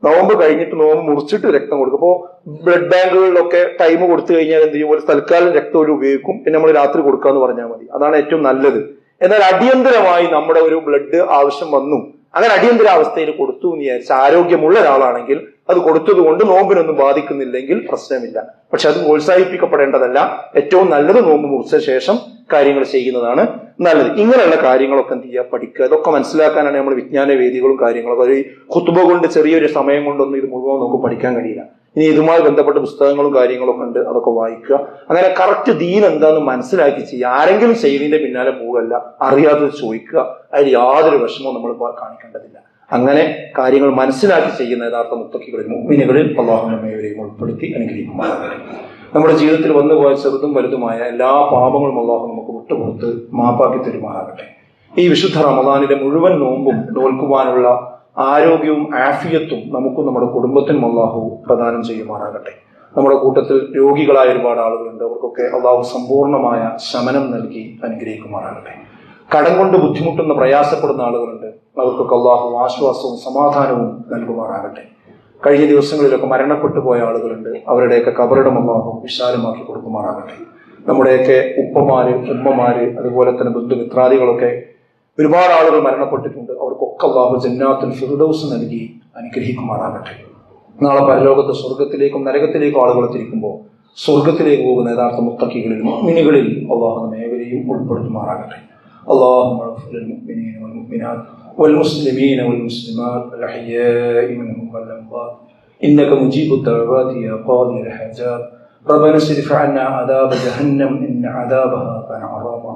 നോമ്പ് കഴിഞ്ഞിട്ട് നോമ്പ് മുറിച്ചിട്ട് രക്തം കൊടുക്കും. അപ്പോൾ ബ്ലഡ് ബാങ്കുകളിലൊക്കെ ടൈം കൊടുത്തു കഴിഞ്ഞാൽ എന്ത് ചെയ്യും, ഒരു തൽക്കാലം രക്തം ഒരു ഉപയോഗിക്കും, പിന്നെ നമ്മൾ രാത്രി കൊടുക്കാന്ന് പറഞ്ഞാൽ മതി. അതാണ് ഏറ്റവും നല്ലത്. എന്നാൽ അടിയന്തരമായി നമ്മുടെ ഒരു ബ്ലഡ് ആവശ്യം വന്നു, അങ്ങനെ അടിയന്തരാവസ്ഥയിൽ കൊടുത്തു എന്ന് വിചാരിച്ച് ആരോഗ്യമുള്ള ഒരാളാണെങ്കിൽ അത് കൊടുത്തത് കൊണ്ട് നോമ്പിനൊന്നും ബാധിക്കുന്നില്ലെങ്കിൽ പ്രശ്നമില്ല. പക്ഷെ അത് പ്രോത്സാഹിപ്പിക്കപ്പെടേണ്ടതല്ല. ഏറ്റവും നല്ലത് നോമ്പ് മുറിച്ച ശേഷം കാര്യങ്ങൾ ചെയ്യുന്നതാണ് നല്ലത്. ഇങ്ങനെയുള്ള കാര്യങ്ങളൊക്കെ എന്ത് ചെയ്യുക, പഠിക്കുക. ഇതൊക്കെ മനസ്സിലാക്കാനാണ് നമ്മൾ വിജ്ഞാന വേദികളും കാര്യങ്ങളൊക്കെ. ഒരു ഖുത്ബ കൊണ്ട് ചെറിയൊരു സമയം കൊണ്ടൊന്നും ഇത് മുഴുവൻ നമുക്ക് പഠിക്കാൻ കഴിയില്ല. ഇനി ഇതുമായി ബന്ധപ്പെട്ട പുസ്തകങ്ങളും കാര്യങ്ങളൊക്കെ ഉണ്ട്, അതൊക്കെ വായിക്കുക. അങ്ങനെ കറക്റ്റ് ദീൻ എന്താന്ന് മനസ്സിലാക്കി ചെയ്യുക. ആരെങ്കിലും ചെയ്യുന്നതിന്റെ പിന്നാലെ പോകല്ല, അറിയാത്തത് ചോദിക്കുക. അതിൽ യാതൊരു വിഷമവും നമ്മൾ കാണിക്കേണ്ടതില്ല. അങ്ങനെ കാര്യങ്ങൾ മനസ്സിലാക്കി ചെയ്യുന്ന യഥാർത്ഥ മുത്തഖികളിൽ, മുഅ്മിനുകളിൽ അല്ലാഹു നമ്മെവരെയും ഉൾപ്പെടുത്തി അനുഗ്രഹിക്കുമാറാകട്ടെ. നമ്മുടെ ജീവിതത്തിൽ വന്നുപോയ ചെറുതും വലുതുമായ എല്ലാ പാപങ്ങളും അല്ലാഹു നമുക്ക് വിട്ടുകൊടുത്ത് മാപ്പാക്കി തരുമാറാകട്ടെ. ഈ വിശുദ്ധ റമദാനിലെ മുഴുവൻ നോമ്പും നോൽക്കുവാനുള്ള ആരോഗ്യവും ആഫിയത്തും നമുക്കും നമ്മുടെ കുടുംബത്തിനും അല്ലാഹു പ്രദാനം ചെയ്യുമാറാകട്ടെ. നമ്മുടെ കൂട്ടത്തിൽ രോഗികളായ ഒരുപാട് ആളുകളുണ്ട്. അവർക്കൊക്കെ അല്ലാഹു സമ്പൂർണമായ ശമനം നൽകി അനുഗ്രഹിക്കുമാറാകട്ടെ. കടം കൊണ്ട് ബുദ്ധിമുട്ടുന്ന പ്രയാസപ്പെടുന്ന ആളുകളുണ്ട്. അവർക്കൊക്കെ അല്ലാഹു ആശ്വാസവും സമാധാനവും നൽകുമാറാകട്ടെ. കഴിഞ്ഞ ദിവസങ്ങളിലൊക്കെ മരണപ്പെട്ടു പോയ ആളുകളുണ്ട്. അവരുടെയൊക്കെ ഖബറിടം അല്ലാഹു വിശാലമാക്കി കൊടുക്കുമാറാകട്ടെ. നമ്മുടെയൊക്കെ ഉപ്പമാര്, ഉമ്മമാര്, അതുപോലെ തന്നെ ബന്ധുമിത്രാദികളൊക്കെ ഒരുപാട് ആളുകൾ മരണപ്പെട്ടിട്ടുണ്ട്. അവർക്കൊക്കെ അല്ലാഹു ജന്നാത്തുൽ ഫിർദൗസ് നൽകി അനുഗ്രഹിക്കുമാറാകട്ടെ. നാളെ പരലോകത്ത് സ്വർഗത്തിലേക്കും നരകത്തിലേക്കും ആളുകൾ തിരിക്കുമ്പോൾ സ്വർഗത്തിലേക്ക് പോകുന്ന യഥാർത്ഥ മുത്തഖികളിൽ, മുഅ്മിനുകളിൽ അല്ലാഹു നമ്മേവരെയും ഉൾപ്പെടുത്തുമാറാകട്ടെ. اللهم اغفر للمؤمنين والمؤمنات والمسلمين والمسلمات الأحياء منهم والأموات إنك مجيب الدعوات يا قاضي الحاجات. ربنا اصرف عنا عذاب جهنم إن عذابها كان غراما.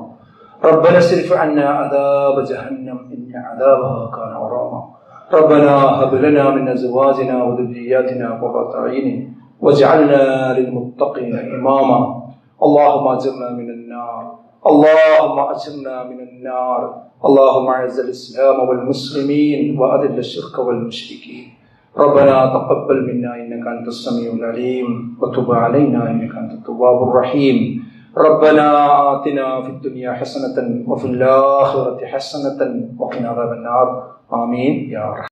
ربنا اصرف عنا عذاب جهنم إن عذابها كان غراما. ربنا هب لنا من أزواجنا وذرياتنا قرة أعين واجعلنا للمتقين إماما. اللهم أجرنا من النار. اللهم أجرنا من النار. اللهم أعز الإسلام والمسلمين وأذل الشرك والمشركين. ربنا تقبل منا إنك أنت السميع العليم وتب علينا إنك أنت التواب الرحيم. ربنا آتنا في الدنيا حسنة وفي الآخرة حسنة وقنا عذاب النار. آمين يا رب.